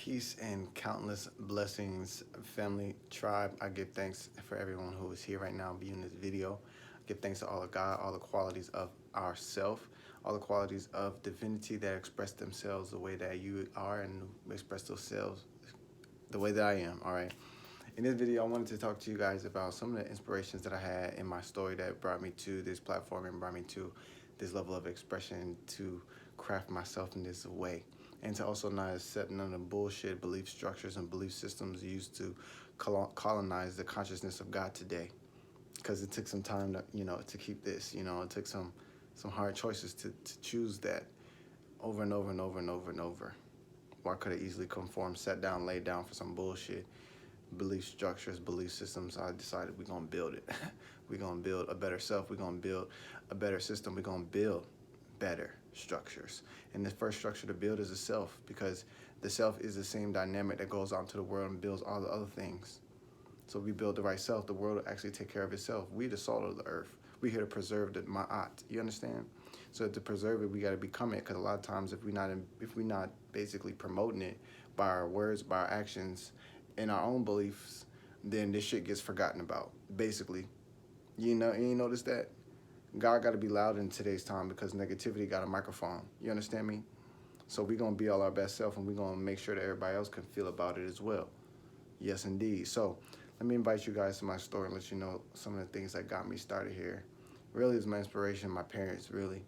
Peace and countless blessings, family, tribe. I give thanks for everyone who is here right now viewing this video. I give thanks to all of God, all the qualities of ourself, all the qualities of divinity that express themselves the way that you are and express themselves the way that I am, all right? In this video, I wanted to talk to you guys about some of the inspirations that I had in my story that brought me to this platform and brought me to this level of expression to craft myself in this way. And to also not accept none of the bullshit belief structures and belief systems used to colonize the consciousness of God today. Because it took some time to keep this, it took some hard choices to choose that over and over and over and over and over. Why could I easily conform, sat down, laid down for some bullshit? Belief structures, belief systems. I decided we're going to build it. We're going to build a better self. We're going to build a better system. We're going to build better structures. And the first structure to build is the self, because the self is the same dynamic that goes out into the world and builds all the other things. So if we build the right self, the world will actually take care of itself. We the salt of the earth. We're here to preserve the ma'at. You understand? So to preserve it, we got to become it, because a lot of times if we're not basically promoting it by our words, by our actions, and our own beliefs, then this shit gets forgotten about. Basically, you notice that? God got to be loud in today's time because negativity got a microphone. You understand me? So we're going to be all our best self, and we're going to make sure that everybody else can feel about it as well. Yes, indeed. So let me invite you guys to my story and let you know some of the things that got me started here. Really is my inspiration, my parents, really.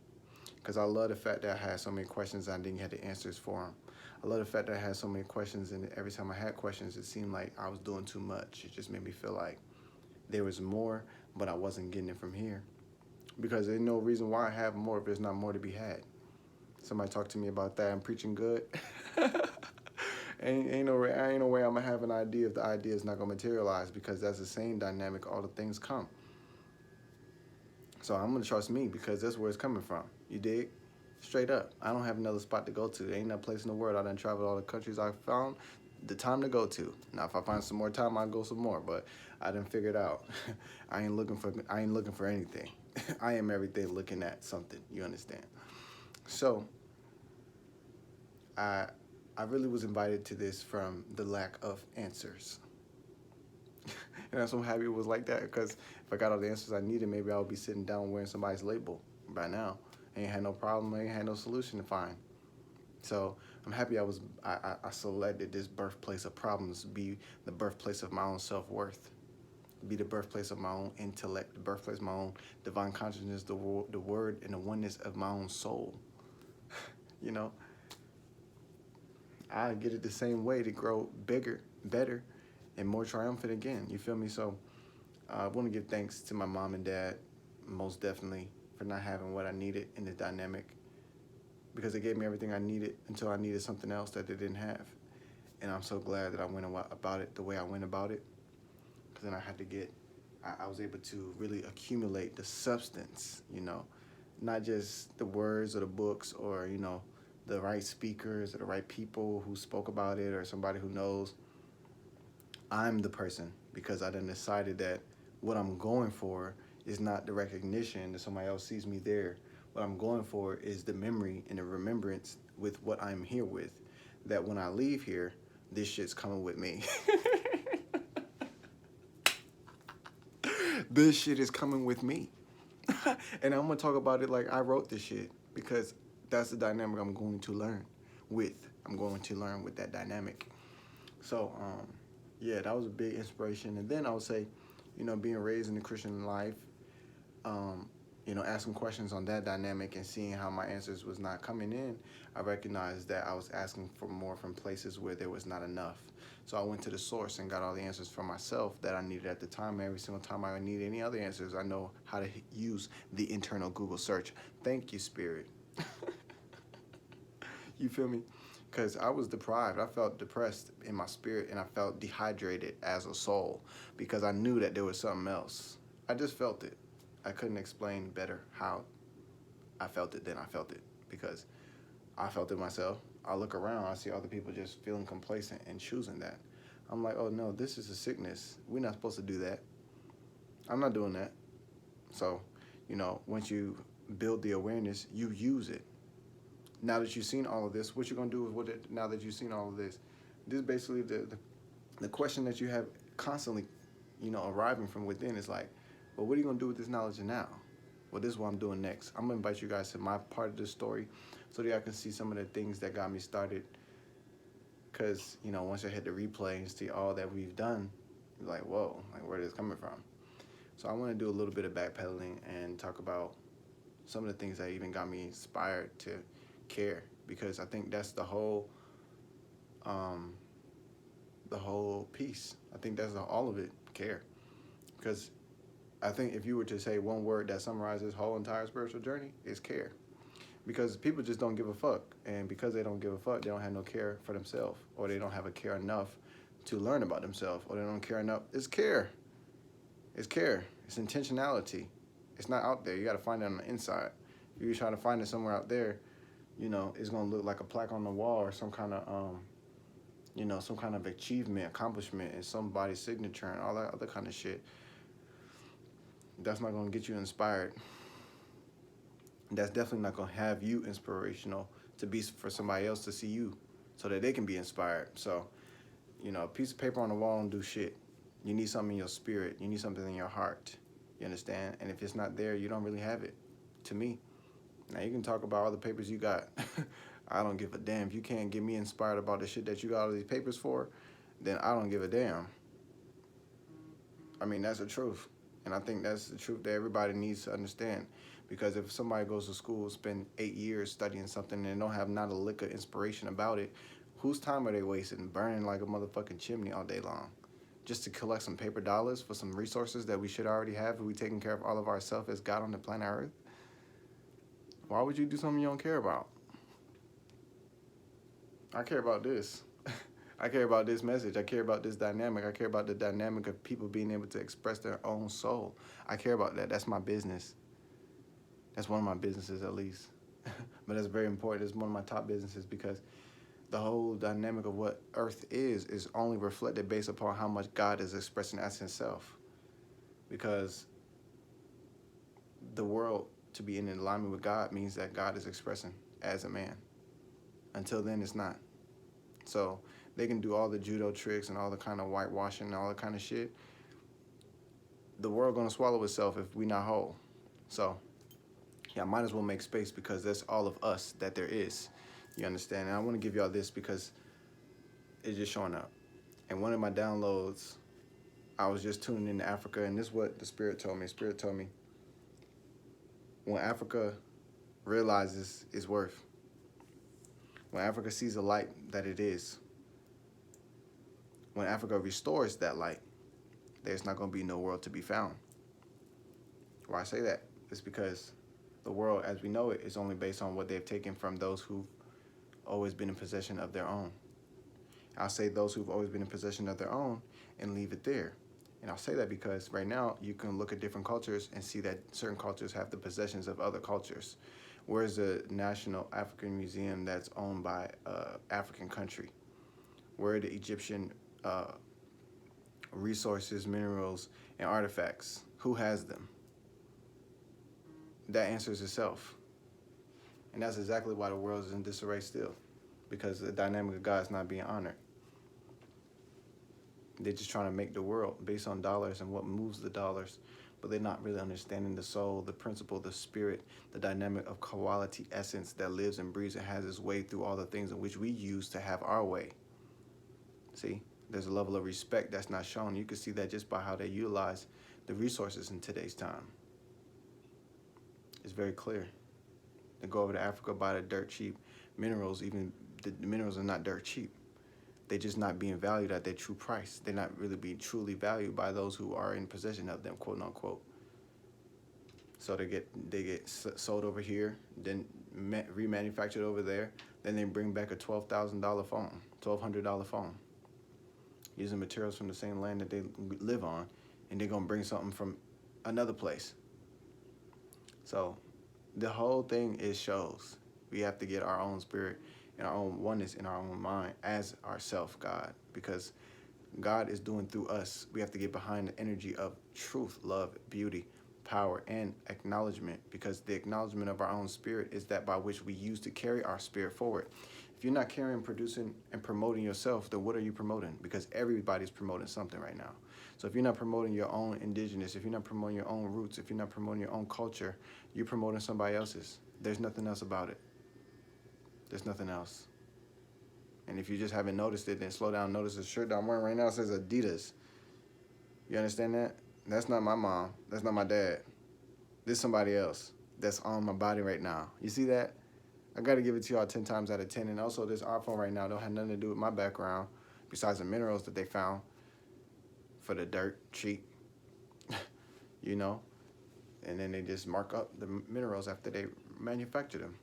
Because I love the fact that I had so many questions and I didn't have the answers for them. I love the fact that I had so many questions, and every time I had questions, it seemed like I was doing too much. It just made me feel like there was more, but I wasn't getting it from here. Because there's no reason why I have more if there's not more to be had. Somebody talk to me about that. I'm preaching good. ain't no way I'm gonna have an idea if the idea is not gonna materialize, because that's the same dynamic. All the things come. So I'm gonna trust me, because that's where it's coming from. You dig? Straight up. I don't have another spot to go to. There ain't no place in the world. I done traveled all the countries I found the time to go to. Now if I find some more time, I'll go some more, but I done figured out I ain't looking for anything. I am everything looking at something. You understand? So I really was invited to this from the lack of answers. And I'm so happy it was like that, because if I got all the answers I needed, maybe I would be sitting down wearing somebody's label by now. I ain't had no problem. I ain't had no solution to find. So I'm happy I selected this birthplace of problems, be the birthplace of my own self-worth, be the birthplace of my own intellect, the birthplace of my own divine consciousness, the word and the oneness of my own soul. I get it the same way to grow bigger, better, and more triumphant again. You feel me? So I want to give thanks to my mom and dad, most definitely, for not having what I needed in the dynamic, because they gave me everything I needed until I needed something else that they didn't have. And I'm so glad that I went about it the way I went about it, because then I was able to really accumulate the substance, not just the words or the books or, the right speakers or the right people who spoke about it or somebody who knows. I'm the person, because I done decided that what I'm going for is not the recognition that somebody else sees me there. What I'm going for is the memory and the remembrance with what I'm here with, that when I leave here, this shit's coming with me. This shit is coming with me. And I'm going to talk about it like I wrote this shit, because that's the dynamic I'm going to learn with. I'm going to learn with that dynamic. So, yeah, that was a big inspiration. And then I would say, being raised in the Christian life, asking questions on that dynamic and seeing how my answers was not coming in, I recognized that I was asking for more from places where there was not enough. So I went to the source and got all the answers for myself that I needed at the time. Every single time I need any other answers, I know how to use the internal Google search. Thank you, Spirit. You feel me? Because I was deprived. I felt depressed in my spirit, and I felt dehydrated as a soul, because I knew that there was something else. I just felt it. I couldn't explain better how I felt it than I felt it, because I felt it myself. I look around, I see other people just feeling complacent and choosing that. I'm like, oh no, this is a sickness. We're not supposed to do that. I'm not doing that. So, once you build the awareness, you use it. Now that you've seen all of this, what you're going to do with it now that you've seen all of this? This is basically the question that you have constantly, arriving from within is like, well, what are you gonna do with this knowledge now? Well, this is what I'm doing next. I'm gonna invite you guys to my part of the story so that y'all can see some of the things that got me started. Cause once I hit the replay and see all that we've done, you're like, whoa, like where is this coming from? So I want to do a little bit of backpedaling and talk about some of the things that even got me inspired to care, because I think that's the whole piece. I think that's all of it, care. Because I think if you were to say one word that summarizes this whole entire spiritual journey, is care. Because people just don't give a fuck, and because they don't give a fuck, they don't have no care for themselves, or they don't have a care enough to learn about themselves, or they don't care enough. It's care. It's care. It's intentionality. It's not out there. You got to find it on the inside. If you try to find it somewhere out there, it's gonna look like a plaque on the wall or some kind of some kind of achievement, accomplishment, and somebody's signature and all that other kind of shit. That's not gonna get you inspired. That's definitely not gonna have you inspirational to be for somebody else to see you, so that they can be inspired. So, a piece of paper on the wall don't do shit. You need something in your spirit. You need something in your heart. You understand? And if it's not there, you don't really have it. To me. Now you can talk about all the papers you got. I don't give a damn. If you can't get me inspired about the shit that you got all these papers for, then I don't give a damn. I mean, that's the truth. And I think that's the truth that everybody needs to understand. Because if somebody goes to school, spend 8 years studying something and don't have not a lick of inspiration about it, whose time are they wasting burning like a motherfucking chimney all day long? Just to collect some paper dollars for some resources that we should already have if we taking care of all of ourselves as God on the planet Earth? Why would you do something you don't care about? I care about this. I care about this message. I care about this dynamic. I care about the dynamic of people being able to express their own soul. I care about that. That's my business. That's one of my businesses, at least. But that's very important. It's one of my top businesses, because the whole dynamic of what Earth is only reflected based upon how much God is expressing as himself. Because the world to be in alignment with God means that God is expressing as a man. Until then, it's not. So they can do all the judo tricks and all the kind of whitewashing and all the kind of shit. The world gonna swallow itself if we not whole. So yeah, I might as well make space, because that's all of us that there is. You understand? And I want to give y'all this because it's just showing up. And one of my downloads, I was just tuning into Africa, and this is what the Spirit told me. Spirit told me, when Africa realizes its worth, when Africa sees the light that it is, when Africa restores that light, there's not going to be no world to be found. Why I say that? It's because the world as we know it is only based on what they've taken from those who've always been in possession of their own. I'll say those who've always been in possession of their own and leave it there. And I'll say that because right now you can look at different cultures and see that certain cultures have the possessions of other cultures. Where's the National African Museum that's owned by African country? Where are the Egyptian resources, minerals, and artifacts? Who has them? That answers itself. And that's exactly why the world is in disarray still, because the dynamic of God is not being honored. They're just trying to make the world based on dollars and what moves the dollars, but they're not really understanding the soul, the principle, the spirit, the dynamic of quality essence that lives and breathes and has its way through all the things in which we use to have our way. See, there's a level of respect that's not shown. You can see that just by how they utilize the resources in today's time. It's very clear. They go over to Africa, buy the dirt cheap minerals. Even the minerals are not dirt cheap. They're just not being valued at their true price. They're not really being truly valued by those who are in possession of them, quote unquote. So they get sold over here, then remanufactured over there. Then they bring back a $12,000 phone, $1,200 phone, using materials from the same land that they live on, and they're gonna bring something from another place. So the whole thing is shows. We have to get our own spirit and our own oneness in our own mind as ourself, God, because God is doing through us. We have to get behind the energy of truth, love, beauty, power, and acknowledgement, because the acknowledgement of our own spirit is that by which we use to carry our spirit forward. If If you're not caring, producing, and promoting yourself, then what are you promoting? Because everybody's promoting something right now. So if you're not promoting your own indigenous, if you're not promoting your own roots, if you're not promoting your own culture, you're promoting somebody else's. There's nothing else about it. There's nothing else. And if you just haven't noticed it, then slow down. Notice the shirt that I'm wearing right now says Adidas. You understand that? That's not my mom. That's not my dad. This is somebody else that's on my body right now. You see that? I got to give it to y'all 10 times out of 10. And also, this iPhone right now don't have nothing to do with my background besides the minerals that they found for the dirt cheap, you know? And then they just mark up the minerals after they manufacture them.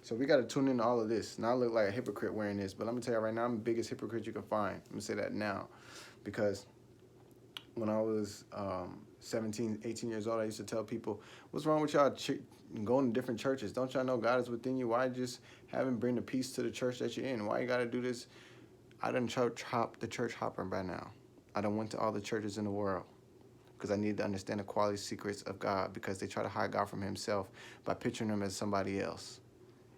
So we got to tune into all of this. Now I look like a hypocrite wearing this, but let me tell you right now, I'm the biggest hypocrite you can find. Let me say that now. Because when I was 17, 18 years old, I used to tell people, what's wrong with y'all going to different churches? Don't y'all know God is within you? Why just have him bring the peace to the church that you're in? Why you got to do this? I done church hopper by now. I done went to all the churches in the world because I need to understand the quality secrets of God, because they try to hide God from himself by picturing him as somebody else.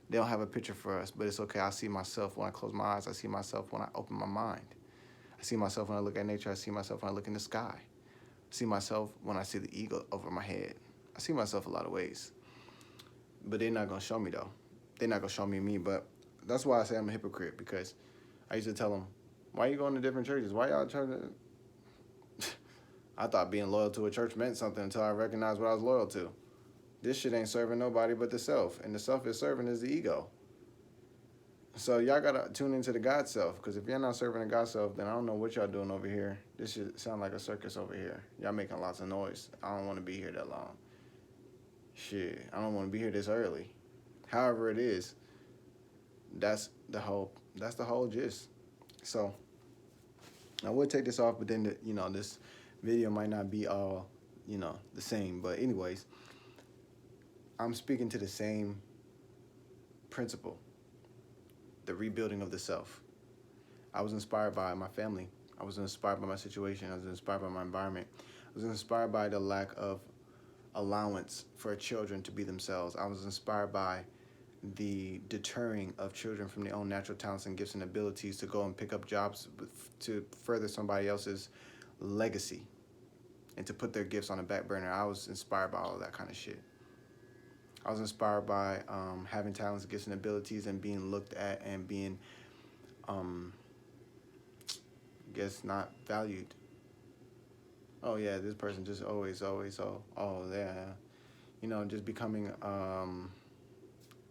They don't have a picture for us, but it's okay. I see myself when I close my eyes. I see myself when I open my mind. I see myself when I look at nature. I see myself when I look in the sky. I see myself when I see the eagle over my head. I see myself a lot of ways. But they're not going to show me, though. They're not going to show me, but that's why I say I'm a hypocrite, because I used to tell them, why are you going to different churches? Why y'all trying to... I thought being loyal to a church meant something until I recognized what I was loyal to. This shit ain't serving nobody but the self, and the self is serving is the ego. So y'all gotta tune into the God self, because if you're not serving the God self, then I don't know what y'all doing over here. This should sound like a circus over here. Y'all making lots of noise. I don't want to be here that long. Shit, I don't want to be here this early. However it is, that's the whole gist. So I would take this off, but then this video might not be all the same. But anyways, I'm speaking to the same principle, the rebuilding of the self. I was inspired by my family. I was inspired by my situation. I was inspired by my environment. I was inspired by the lack of allowance for children to be themselves. I was inspired by the deterring of children from their own natural talents and gifts and abilities to go and pick up jobs to further somebody else's legacy and to put their gifts on the back burner. I was inspired by all of that kind of shit. I was inspired by having talents, gifts, and abilities and being looked at and being, not valued. Oh, yeah, this person just always, yeah. Just becoming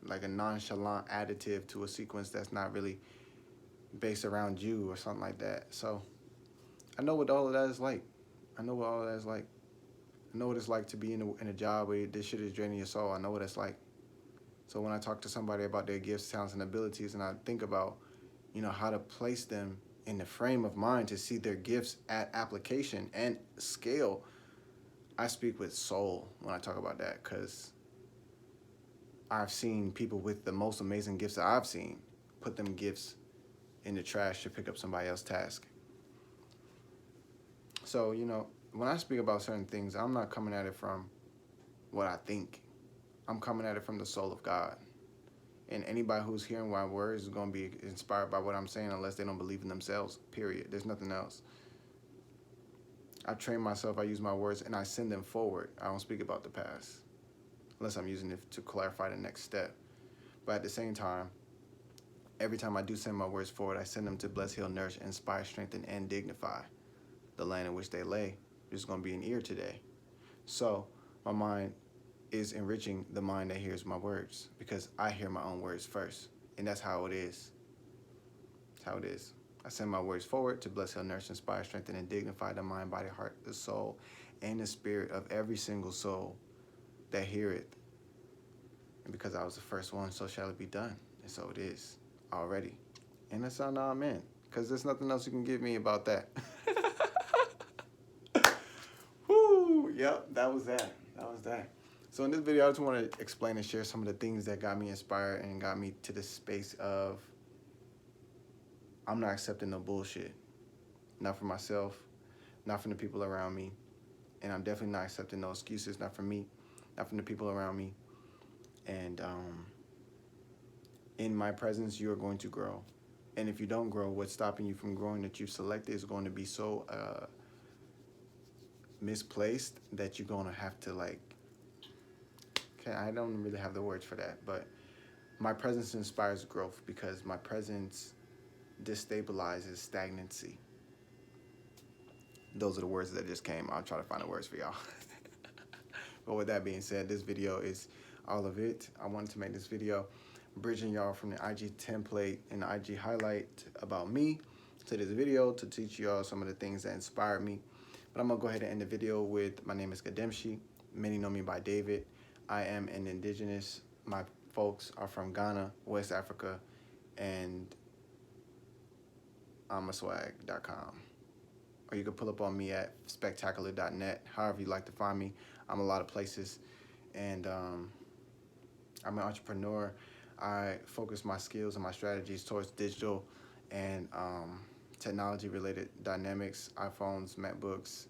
like a nonchalant additive to a sequence that's not really based around you or something like that. So I know what all of that is like. I know what it's like to be in a job where this shit is draining your soul. I know what it's like. So when I talk to somebody about their gifts, talents, and abilities, and I think about, how to place them in the frame of mind to see their gifts at application and scale, I speak with soul when I talk about that, because I've seen people with the most amazing gifts that I've seen put them gifts in the trash to pick up somebody else's task. So, when I speak about certain things, I'm not coming at it from what I think. I'm coming at it from the soul of God. And anybody who's hearing my words is going to be inspired by what I'm saying, unless they don't believe in themselves, period. There's nothing else. I train myself, I use my words, and I send them forward. I don't speak about the past, unless I'm using it to clarify the next step. But at the same time, every time I do send my words forward, I send them to bless, heal, nourish, inspire, strengthen, and dignify the land in which they lay. There's going to be an ear today. So my mind is enriching the mind that hears my words, because I hear my own words first. And that's how it is. That's how it is. I send my words forward to bless, heal, nourish, inspire, strengthen, and dignify the mind, body, heart, the soul, and the spirit of every single soul that hear it. And because I was the first one, so shall it be done. And so it is already. And that's how now I'm in, because there's nothing else you can give me about that. Woo! Yep, that was that. So in this video, I just want to explain and share some of the things that got me inspired and got me to this space of, I'm not accepting no bullshit. Not for myself, not from the people around me. And I'm definitely not accepting no excuses, not from me, not from the people around me. And in my presence, you're going to grow. And if you don't grow, what's stopping you from growing that you've selected is going to be so misplaced that you're going to have to like, okay, I don't really have the words for that, but my presence inspires growth because my presence destabilizes stagnancy. Those are the words that just came. I'll try to find the words for y'all. But with that being said, this video is all of it. I wanted to make this video bridging y'all from the IG template and the IG highlight about me to this video to teach y'all some of the things that inspired me. But I'm gonna go ahead and end the video with, my name is Gademshe. Many know me by David. I am an indigenous. My folks are from Ghana, West Africa, and amaswag.com. Or you can pull up on me at spectacular.net. However you like to find me. I'm a lot of places. And I'm an entrepreneur. I focus my skills and my strategies towards digital and technology-related dynamics, iPhones, MacBooks,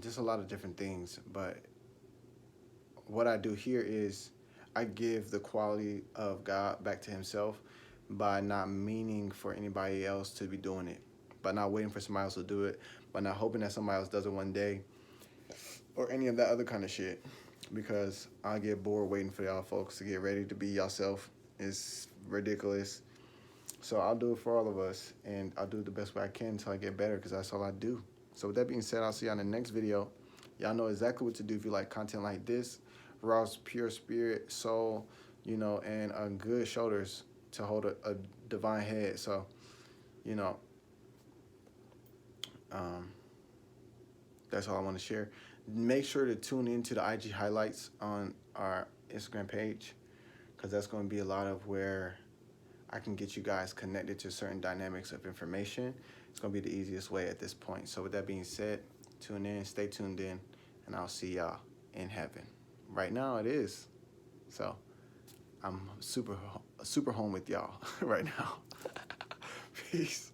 just a lot of different things. But what I do here is I give the quality of God back to himself by not meaning for anybody else to be doing it, by not waiting for somebody else to do it, by not hoping that somebody else does it one day, or any of that other kind of shit. Because I get bored waiting for y'all folks to get ready to be yourself. It's ridiculous. So I'll do it for all of us, and I'll do it the best way I can until I get better, because that's all I do. So with that being said, I'll see you on the next video. Y'all know exactly what to do if you like content like this. Raw, pure spirit, soul, you know, and good shoulders to hold a divine head. So, you know, that's all I want to share. Make sure to tune into the IG highlights on our Instagram page, because that's going to be a lot of where I can get you guys connected to certain dynamics of information. It's going to be the easiest way at this point. So with that being said, tune in, stay tuned in, and I'll see y'all in heaven. Right now it is. So I'm super home with y'all right now. Peace.